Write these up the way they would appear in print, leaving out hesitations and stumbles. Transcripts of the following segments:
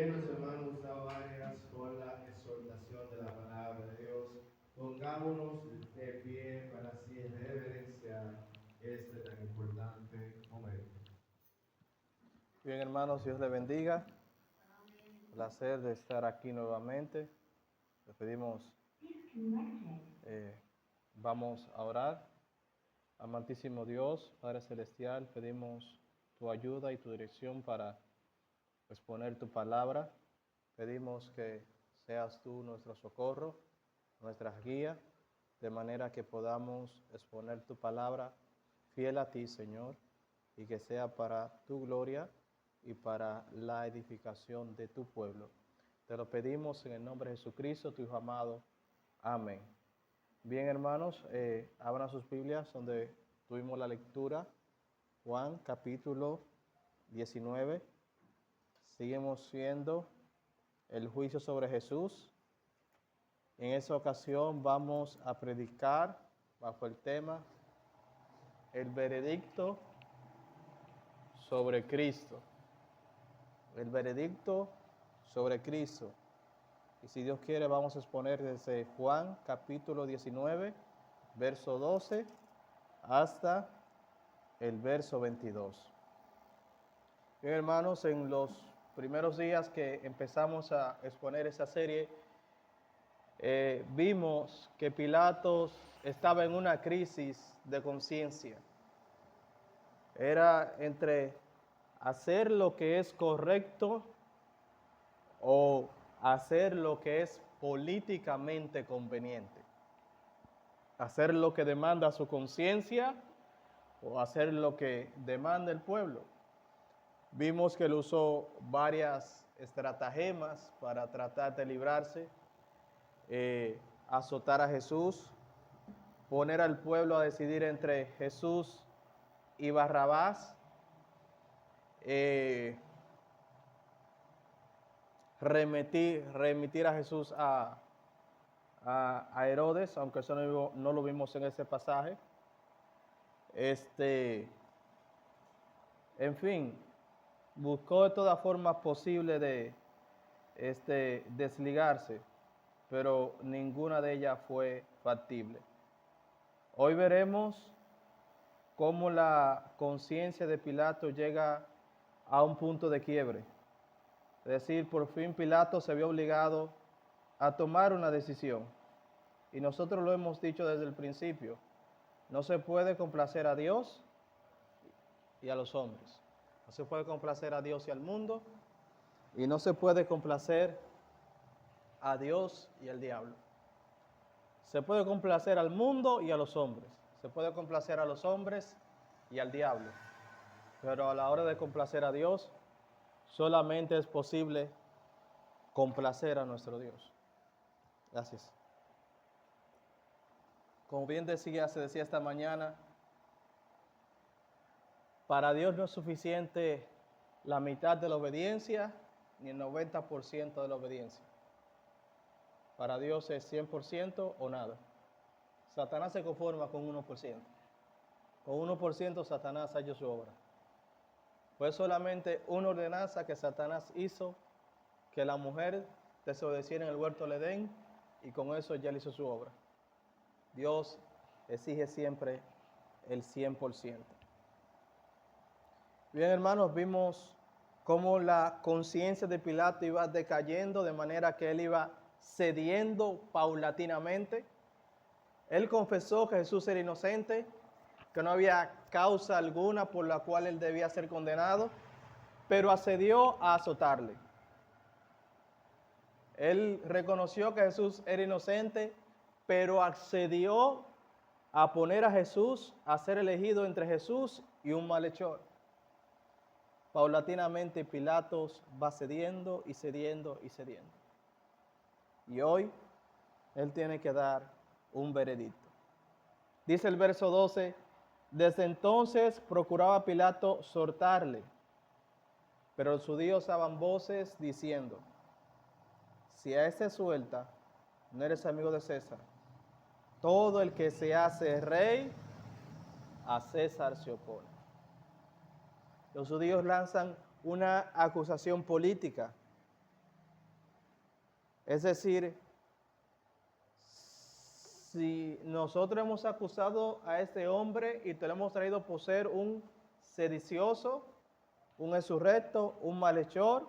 Bien, los hermanos Tavares, con la exhortación de la palabra de Dios, pongámonos de pie para así reverenciar este tan importante momento. Bien, hermanos, Dios les bendiga. Placer de estar aquí nuevamente. Le pedimos, vamos a orar. Amantísimo Dios, Padre Celestial, pedimos tu ayuda y tu dirección para exponer tu palabra. Pedimos que seas tú nuestro socorro, nuestra guía, de manera que podamos exponer tu palabra fiel a ti, Señor, y que sea para tu gloria y para la edificación de tu pueblo. Te lo pedimos en el nombre de Jesucristo, tu Hijo amado. Amén. Bien, hermanos, abran sus Biblias donde tuvimos la lectura. Juan, capítulo 19. Seguimos viendo el juicio sobre Jesús. En esta ocasión vamos a predicar bajo el tema el veredicto sobre Cristo. El veredicto sobre Cristo. Y si Dios quiere, vamos a exponer desde Juan capítulo 19, verso 12, hasta el verso 22. Bien, hermanos, en los primeros días que empezamos a exponer esa serie, vimos que Pilatos estaba en una crisis de conciencia. Era entre hacer lo que es correcto o hacer lo que es políticamente conveniente. Hacer lo que demanda su conciencia o hacer lo que demanda el pueblo. Vimos que él usó varias estratagemas para tratar de librarse, azotar a Jesús, poner al pueblo a decidir entre Jesús y Barrabás, remitir a Jesús a Herodes, aunque eso no lo vimos en ese pasaje. En fin, buscó de todas formas posible de desligarse, pero ninguna de ellas fue factible. Hoy veremos cómo la conciencia de Pilato llega a un punto de quiebre. Es decir, por fin Pilato se vio obligado a tomar una decisión. Y nosotros lo hemos dicho desde el principio. No se puede complacer a Dios y a los hombres. No se puede complacer a Dios y al mundo. Y no se puede complacer a Dios y al diablo. Se puede complacer al mundo y a los hombres. Se puede complacer a los hombres y al diablo. Pero a la hora de complacer a Dios, solamente es posible complacer a nuestro Dios. Gracias. Como bien se decía esta mañana, para Dios no es suficiente la mitad de la obediencia ni el 90% de la obediencia. Para Dios es 100% o nada. Satanás se conforma con 1%. Con 1% Satanás ha hecho su obra. Fue solamente una ordenanza que Satanás hizo, que la mujer desobedeciera en el huerto del Edén, y con eso ya le hizo su obra. Dios exige siempre el 100%. Bien, hermanos, vimos cómo la conciencia de Pilato iba decayendo, de manera que él iba cediendo paulatinamente. Él confesó que Jesús era inocente, que no había causa alguna por la cual él debía ser condenado, pero accedió a azotarle. Él reconoció que Jesús era inocente, pero accedió a poner a Jesús, a ser elegido entre Jesús y un malhechor. Paulatinamente Pilatos va cediendo y cediendo y cediendo. Y hoy él tiene que dar un veredicto. Dice el verso 12, desde entonces procuraba Pilato soltarle, pero los judíos daban voces diciendo, si a este suelta, no eres amigo de César. Todo el que se hace rey, a César se opone. Los judíos lanzan una acusación política. Es decir, si nosotros hemos acusado a este hombre y te lo hemos traído por ser un sedicioso, un insurrecto, un malhechor,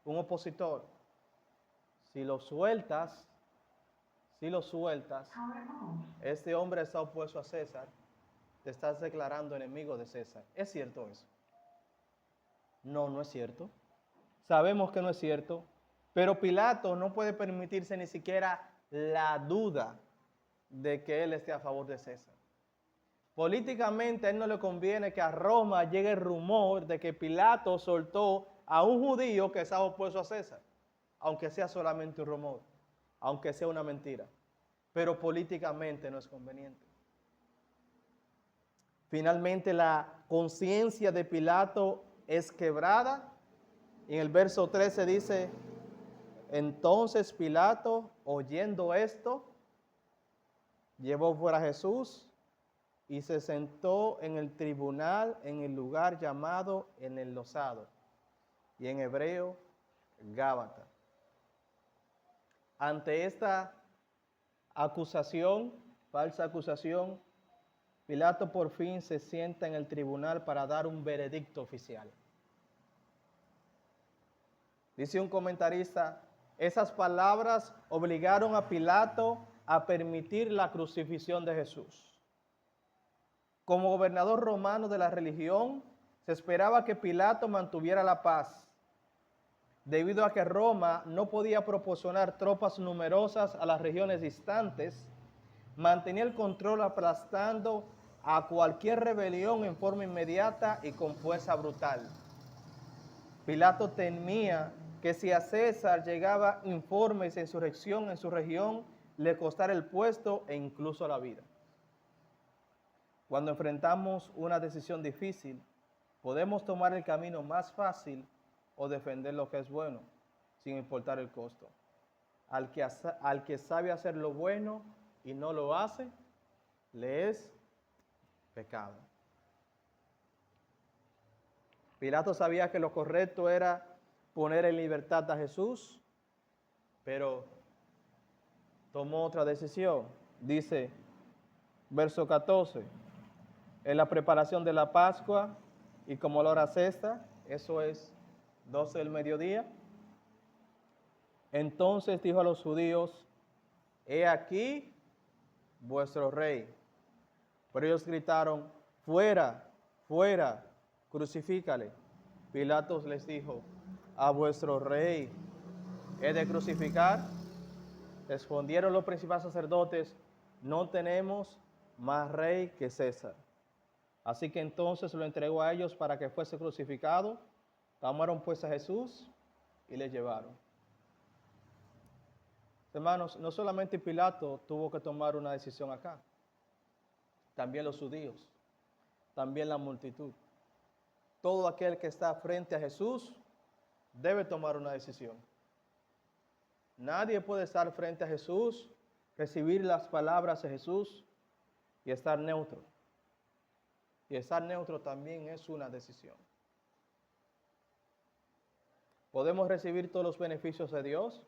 un opositor, si lo sueltas, este hombre está opuesto a César, te estás declarando enemigo de César. ¿Es cierto eso? No, no es cierto. Sabemos que no es cierto, pero Pilato no puede permitirse ni siquiera la duda de que él esté a favor de César. Políticamente a él no le conviene que a Roma llegue el rumor de que Pilato soltó a un judío que estaba opuesto a César, aunque sea solamente un rumor, aunque sea una mentira, pero políticamente no es conveniente. Finalmente la conciencia de Pilato es quebrada. En el verso 13 dice, entonces Pilato, oyendo esto, llevó fuera a Jesús y se sentó en el tribunal en el lugar llamado en el losado, y en hebreo, Gábata. Ante esta acusación, falsa acusación, Pilato por fin se sienta en el tribunal para dar un veredicto oficial. Dice un comentarista, esas palabras obligaron a Pilato a permitir la crucifixión de Jesús. Como gobernador romano de la religión, se esperaba que Pilato mantuviera la paz, debido a que Roma no podía proporcionar tropas numerosas a las regiones distantes. Mantenía el control aplastando a cualquier rebelión en forma inmediata y con fuerza brutal. Pilato temía que si a César llegaba informes de insurrección en su región, le costara el puesto e incluso la vida. Cuando enfrentamos una decisión difícil, podemos tomar el camino más fácil o defender lo que es bueno, sin importar el costo. Al que sabe hacer lo bueno y no lo hace, le es pecado. Pilato sabía que lo correcto era poner en libertad a Jesús, pero tomó otra decisión. Dice, verso 14, en la preparación de la Pascua y como la hora sexta, eso es 12 del mediodía, entonces dijo a los judíos, he aquí vuestro rey. Pero ellos gritaron, fuera, fuera, crucifícale. Pilatos les dijo, a vuestro rey he de crucificar. Respondieron los principales sacerdotes, no tenemos más rey que César. Así que entonces lo entregó a ellos para que fuese crucificado. Tomaron pues a Jesús y le llevaron. Hermanos, no solamente Pilato tuvo que tomar una decisión acá, también los judíos, también la multitud. Todo aquel que está frente a Jesús debe tomar una decisión. Nadie puede estar frente a Jesús, recibir las palabras de Jesús y estar neutro. Y estar neutro también es una decisión. Podemos recibir todos los beneficios de Dios,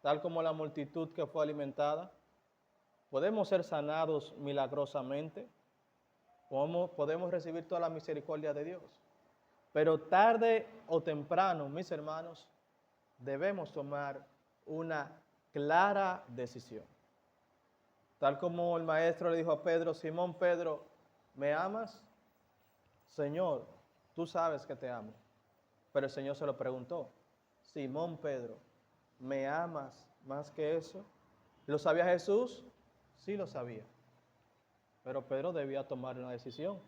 tal como la multitud que fue alimentada. Podemos ser sanados milagrosamente. Podemos recibir toda la misericordia de Dios. Pero tarde o temprano, mis hermanos, debemos tomar una clara decisión. Tal como el maestro le dijo a Pedro, Simón Pedro, ¿me amas? Señor, tú sabes que te amo. Pero el Señor se lo preguntó, Simón Pedro, ¿me amas más que eso? ¿Lo sabía Jesús? Sí lo sabía. Pero Pedro debía tomar una decisión.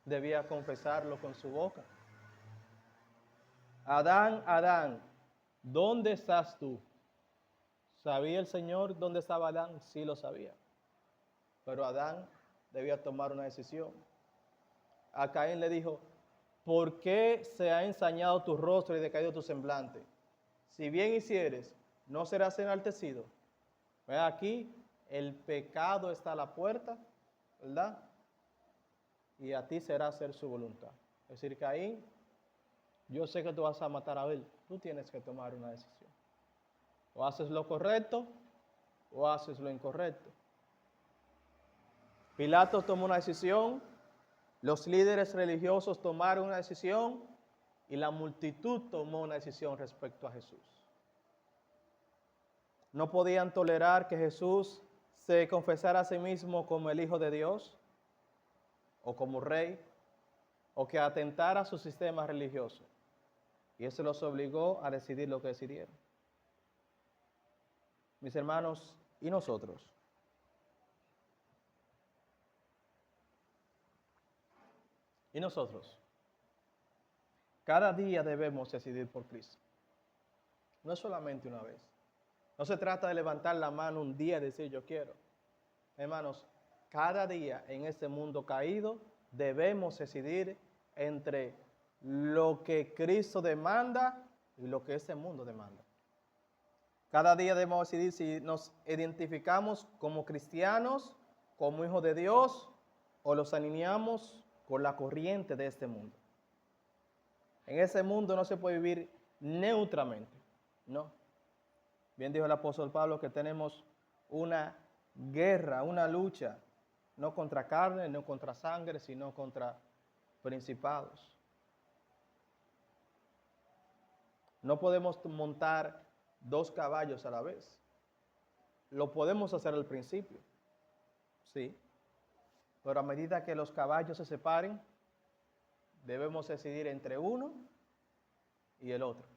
Debía confesarlo con su boca. Adán, Adán, ¿dónde estás tú? ¿Sabía el Señor dónde estaba Adán? Sí lo sabía. Pero Adán debía tomar una decisión. A Caín le dijo, ¿por qué se ha ensañado tu rostro y decaído tu semblante? Si bien hicieres, ¿no serás enaltecido? Aquí el pecado está a la puerta, ¿verdad? Y a ti será hacer su voluntad. Es decir, Caín, yo sé que tú vas a matar a Abel, tú tienes que tomar una decisión. O haces lo correcto o haces lo incorrecto. Pilato tomó una decisión, los líderes religiosos tomaron una decisión y la multitud tomó una decisión respecto a Jesús. No podían tolerar que Jesús se confesara a sí mismo como el Hijo de Dios o como rey o que atentara a su sistema religioso. Y eso los obligó a decidir lo que decidieron. Mis hermanos, ¿y nosotros? ¿Y nosotros? Cada día debemos decidir por Cristo. No es solamente una vez. No se trata de levantar la mano un día y decir yo quiero. Hermanos, cada día en este mundo caído debemos decidir entre lo que Cristo demanda y lo que este mundo demanda. Cada día debemos decidir si nos identificamos como cristianos, como hijos de Dios, o los alineamos con la corriente de este mundo. En ese mundo no se puede vivir neutramente, no. Bien dijo el apóstol Pablo que tenemos una guerra, una lucha, no contra carne, no contra sangre, sino contra principados. No podemos montar 2 caballos a la vez. Lo podemos hacer al principio, sí, pero a medida que los caballos se separen, debemos decidir entre uno y el otro.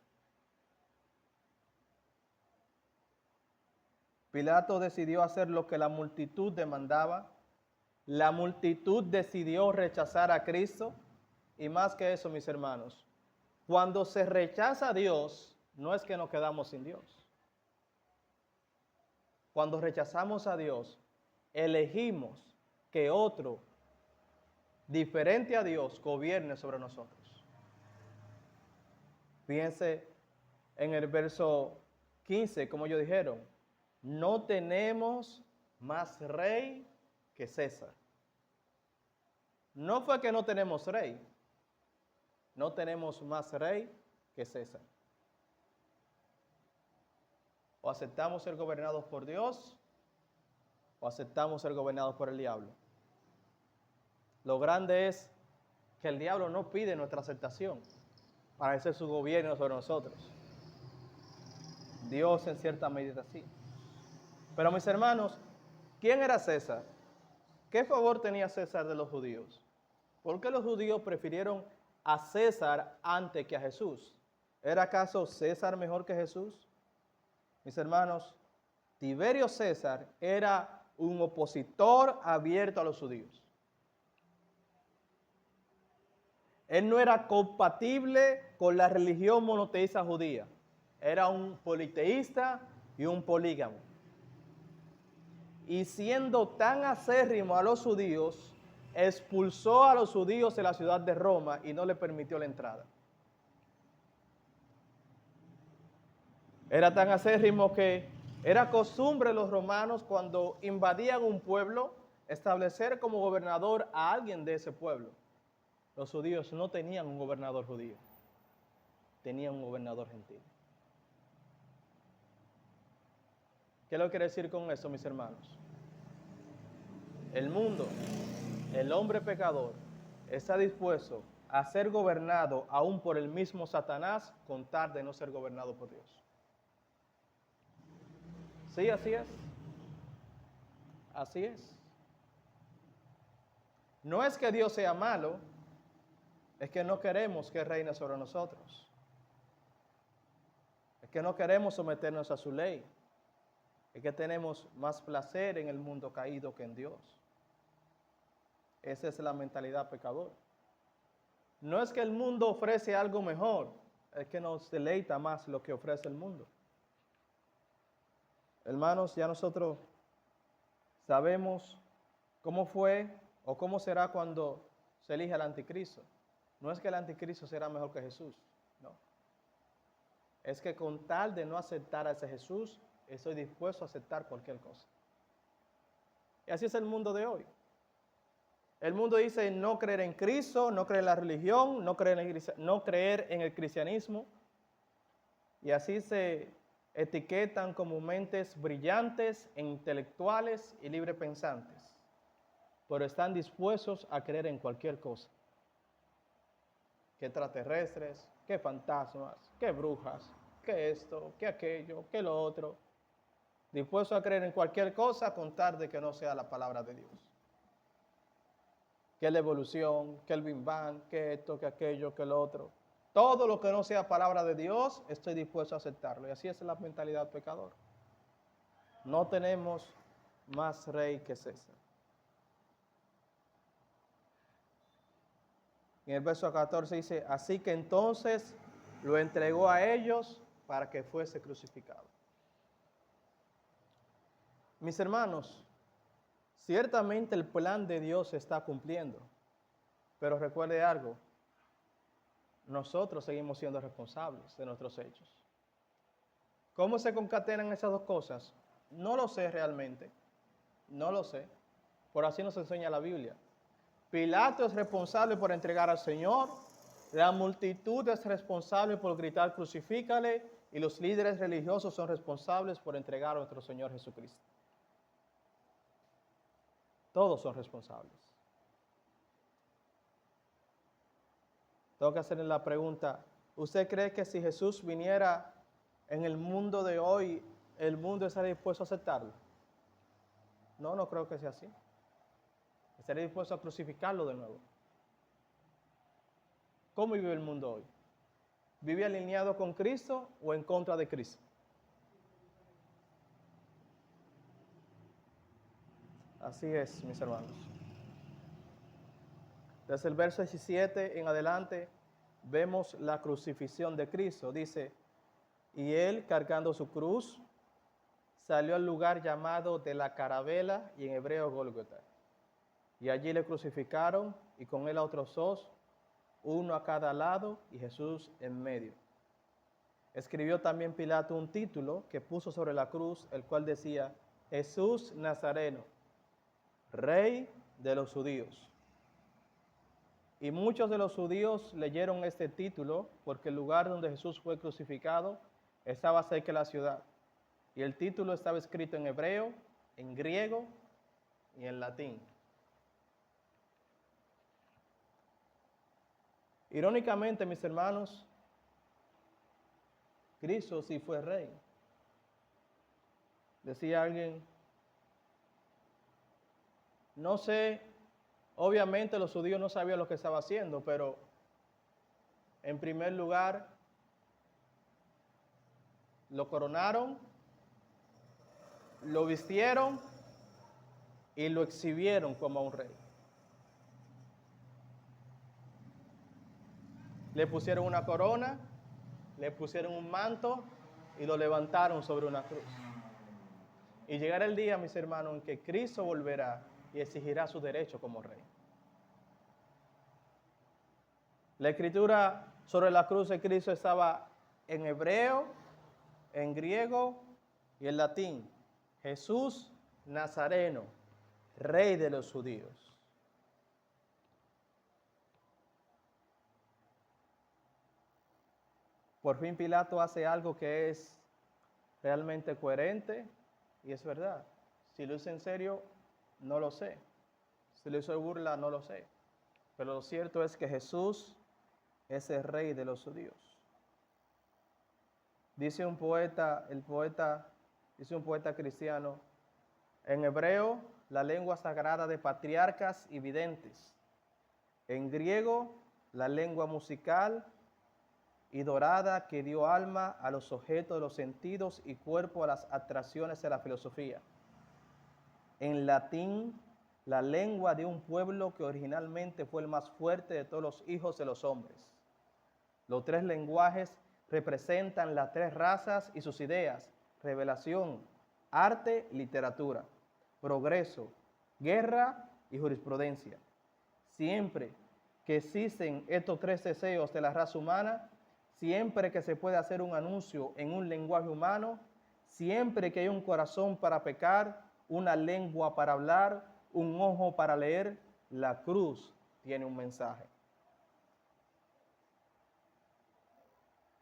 Pilato decidió hacer lo que la multitud demandaba. La multitud decidió rechazar a Cristo. Y más que eso, mis hermanos, cuando se rechaza a Dios, no es que nos quedamos sin Dios. Cuando rechazamos a Dios, elegimos que otro diferente a Dios gobierne sobre nosotros. Fíjense en el verso 15, como ellos dijeron, no tenemos más rey que César. No fue que no tenemos rey, no tenemos más rey que César. O aceptamos ser gobernados por Dios o aceptamos ser gobernados por el diablo. Lo grande es que el diablo no pide nuestra aceptación para hacer su gobierno sobre nosotros. Dios en cierta medida sí. Pero mis hermanos, ¿quién era César? ¿Qué favor tenía César de los judíos? ¿Por qué los judíos prefirieron a César antes que a Jesús? ¿Era acaso César mejor que Jesús? Mis hermanos, Tiberio César era un opositor abierto a los judíos. Él no era compatible con la religión monoteísta judía. Era un politeísta y un polígamo. Y siendo tan acérrimo a los judíos, expulsó a los judíos de la ciudad de Roma y no le permitió la entrada. Era tan acérrimo que era costumbre de los romanos cuando invadían un pueblo establecer como gobernador a alguien de ese pueblo. Los judíos no tenían un gobernador judío, tenían un gobernador gentil. ¿Qué lo quiere decir con eso, mis hermanos? El mundo, el hombre pecador, está dispuesto a ser gobernado aún por el mismo Satanás con tal de no ser gobernado por Dios. Sí, así es. Así es. No es que Dios sea malo, es que no queremos que reine sobre nosotros. Es que no queremos someternos a su ley. Es que tenemos más placer en el mundo caído que en Dios. Esa es la mentalidad pecadora. No es que el mundo ofrece algo mejor, es que nos deleita más lo que ofrece el mundo. Hermanos, ya nosotros sabemos cómo fue o cómo será cuando se elige al anticristo. No es que el anticristo será mejor que Jesús, no. Es que con tal de no aceptar a ese Jesús, estoy dispuesto a aceptar cualquier cosa. Y así es el mundo de hoy. El mundo dice no creer en Cristo, no creer en la religión, no creer en el cristianismo. Y así se etiquetan como mentes brillantes, intelectuales y librepensantes, pero están dispuestos a creer en cualquier cosa. Que extraterrestres, que fantasmas, que brujas, que esto, que aquello, que lo otro. Dispuestos a creer en cualquier cosa con tal de que no sea la palabra de Dios. Que la evolución, que el Big Bang, que esto, que aquello, que lo otro. Todo lo que no sea palabra de Dios, estoy dispuesto a aceptarlo. Y así es la mentalidad pecador. No tenemos más rey que César. En el verso 14 dice, así que entonces lo entregó a ellos para que fuese crucificado. Mis hermanos, ciertamente el plan de Dios se está cumpliendo, pero recuerde algo, nosotros seguimos siendo responsables de nuestros hechos. ¿Cómo se concatenan esas dos cosas? No lo sé realmente, no lo sé, por así nos enseña la Biblia. Pilato es responsable por entregar al Señor, la multitud es responsable por gritar crucifícale y los líderes religiosos son responsables por entregar a nuestro Señor Jesucristo. Todos son responsables. Tengo que hacerle la pregunta, ¿usted cree que si Jesús viniera en el mundo de hoy, el mundo estaría dispuesto a aceptarlo? No, no creo que sea así. Estaría dispuesto a crucificarlo de nuevo. ¿Cómo vive el mundo hoy? ¿Vive alineado con Cristo o en contra de Cristo? Así es, mis hermanos. Desde el verso 17 en adelante vemos la crucifixión de Cristo. Dice, y él cargando su cruz salió al lugar llamado de la Carabela y en hebreo Gólgota. Y allí le crucificaron y con él a otros dos, uno a cada lado y Jesús en medio. Escribió también Pilato un título que puso sobre la cruz, el cual decía, Jesús Nazareno, Rey de los judíos. Y muchos de los judíos leyeron este título porque el lugar donde Jesús fue crucificado estaba cerca de la ciudad. Y el título estaba escrito en hebreo, en griego y en latín. Irónicamente, mis hermanos, Cristo sí fue rey. Decía alguien, no sé, obviamente los judíos no sabían lo que estaba haciendo, pero en primer lugar, lo coronaron, lo vistieron y lo exhibieron como un rey. Le pusieron una corona, le pusieron un manto y lo levantaron sobre una cruz. Y llegará el día, mis hermanos, en que Cristo volverá y exigirá su derecho como rey. La escritura sobre la cruz de Cristo estaba en hebreo, en griego y en latín. Jesús Nazareno, Rey de los judíos. Por fin Pilato hace algo que es realmente coherente y es verdad. Si lo hizo en serio, no lo sé. Si lo hizo de burla, no lo sé. Pero lo cierto es que Jesús es el Rey de los judíos. Dice un poeta cristiano, en hebreo, la lengua sagrada de patriarcas y videntes. En griego, la lengua musical y dorada que dio alma a los objetos de los sentidos y cuerpo a las atracciones de la filosofía. En latín, la lengua de un pueblo que originalmente fue el más fuerte de todos los hijos de los hombres. Los tres lenguajes representan las tres razas y sus ideas, revelación, arte, literatura, progreso, guerra y jurisprudencia. Siempre que existen estos tres deseos de la raza humana, siempre que se puede hacer un anuncio en un lenguaje humano, siempre que hay un corazón para pecar, una lengua para hablar, un ojo para leer, la cruz tiene un mensaje.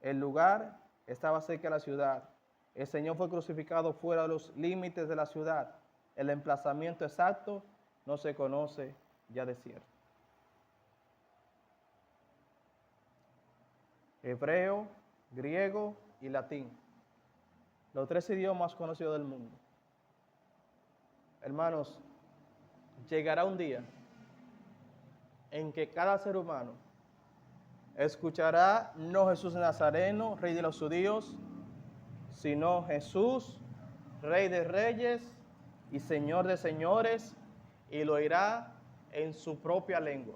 El lugar estaba cerca de la ciudad El Señor fue crucificado fuera de los límites de la ciudad. El emplazamiento exacto no se conoce, ya de cierto. Hebreo, griego y latín. Los 3 idiomas conocidos del mundo. Hermanos, llegará un día en que cada ser humano escuchará no Jesús Nazareno, Rey de los judíos, sino Jesús, Rey de reyes y Señor de señores, y lo oirá en su propia lengua,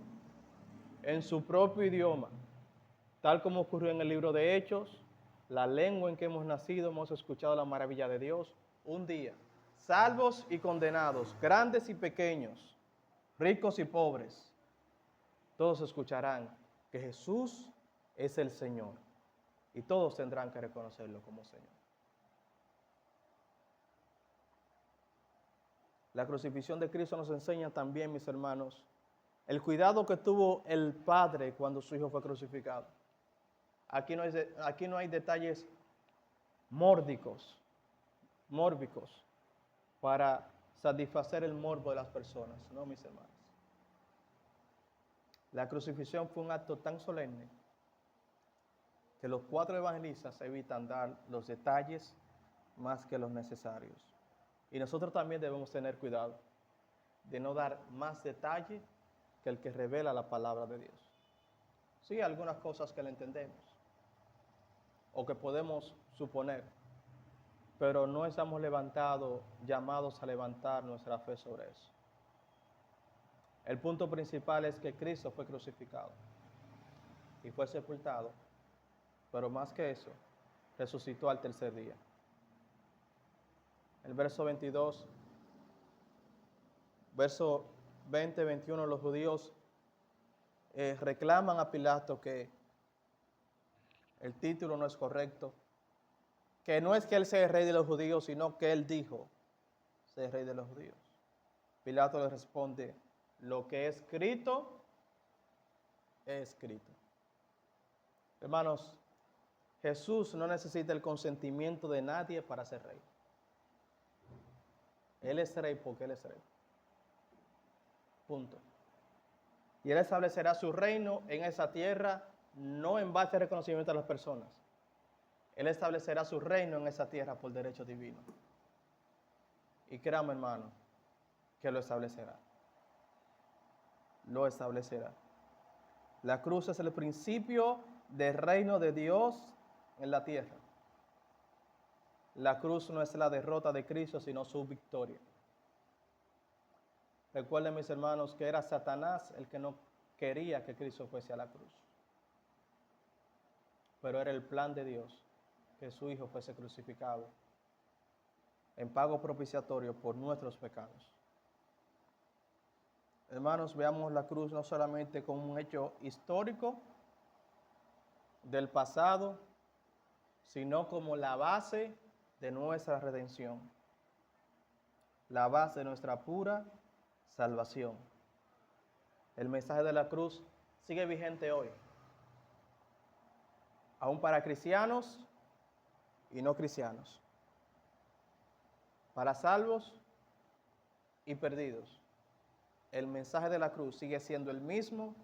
en su propio idioma, tal como ocurrió en el libro de Hechos. La lengua en que hemos nacido, hemos escuchado la maravilla de Dios. Un día, salvos y condenados, grandes y pequeños, ricos y pobres, todos escucharán que Jesús es el Señor, y todos tendrán que reconocerlo como Señor. La crucifixión de Cristo nos enseña también, mis hermanos, el cuidado que tuvo el Padre cuando su Hijo fue crucificado. Aquí no hay detalles mórbicos para satisfacer el morbo de las personas, no, mis hermanos. La crucifixión fue un acto tan solemne que los 4 evangelistas evitan dar los detalles más que los necesarios. Y nosotros también debemos tener cuidado de no dar más detalle que el que revela la palabra de Dios. Sí, algunas cosas que le entendemos o que podemos suponer, pero no estamos llamados a levantar nuestra fe sobre eso. El punto principal es que Cristo fue crucificado y fue sepultado, pero más que eso, resucitó al tercer día. El verso 22, verso 20, 21, los judíos reclaman a Pilato que el título no es correcto, que no es que él sea el rey de los judíos, sino que él dijo ser rey de los judíos. Pilato le responde: lo que es escrito, es escrito. Hermanos, Jesús no necesita el consentimiento de nadie para ser rey. Él es rey porque Él es rey. Punto. Y Él establecerá su reino en esa tierra, no en base al reconocimiento de las personas. Él establecerá su reino en esa tierra por derecho divino. Y créame, hermano, que lo establecerá. Lo establecerá. La cruz es el principio del reino de Dios en la tierra. La cruz no es la derrota de Cristo, sino su victoria. Recuerden, mis hermanos, que era Satanás el que no quería que Cristo fuese a la cruz. Pero era el plan de Dios que su Hijo fuese crucificado en pago propiciatorio por nuestros pecados. Hermanos, veamos la cruz no solamente como un hecho histórico del pasado, sino como la base de nuestra redención, la base de nuestra pura salvación. El mensaje de la cruz sigue vigente hoy, aún para cristianos y no cristianos, para salvos y perdidos. El mensaje de la cruz sigue siendo el mismo,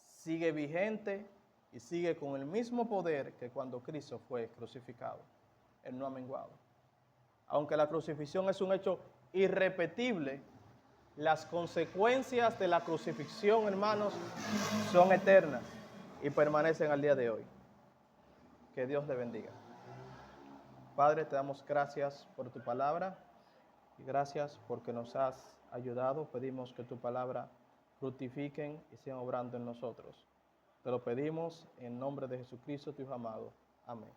sigue vigente y sigue con el mismo poder que cuando Cristo fue crucificado. Él no ha menguado. Aunque la crucifixión es un hecho irrepetible, las consecuencias de la crucifixión, hermanos, son eternas y permanecen al día de hoy. Que Dios le bendiga. Padre, te damos gracias por tu palabra y gracias porque nos has ayudado. Pedimos que tu palabra fructifiquen y sigan obrando en nosotros. Te lo pedimos en nombre de Jesucristo, tu Hijo amado. Amén.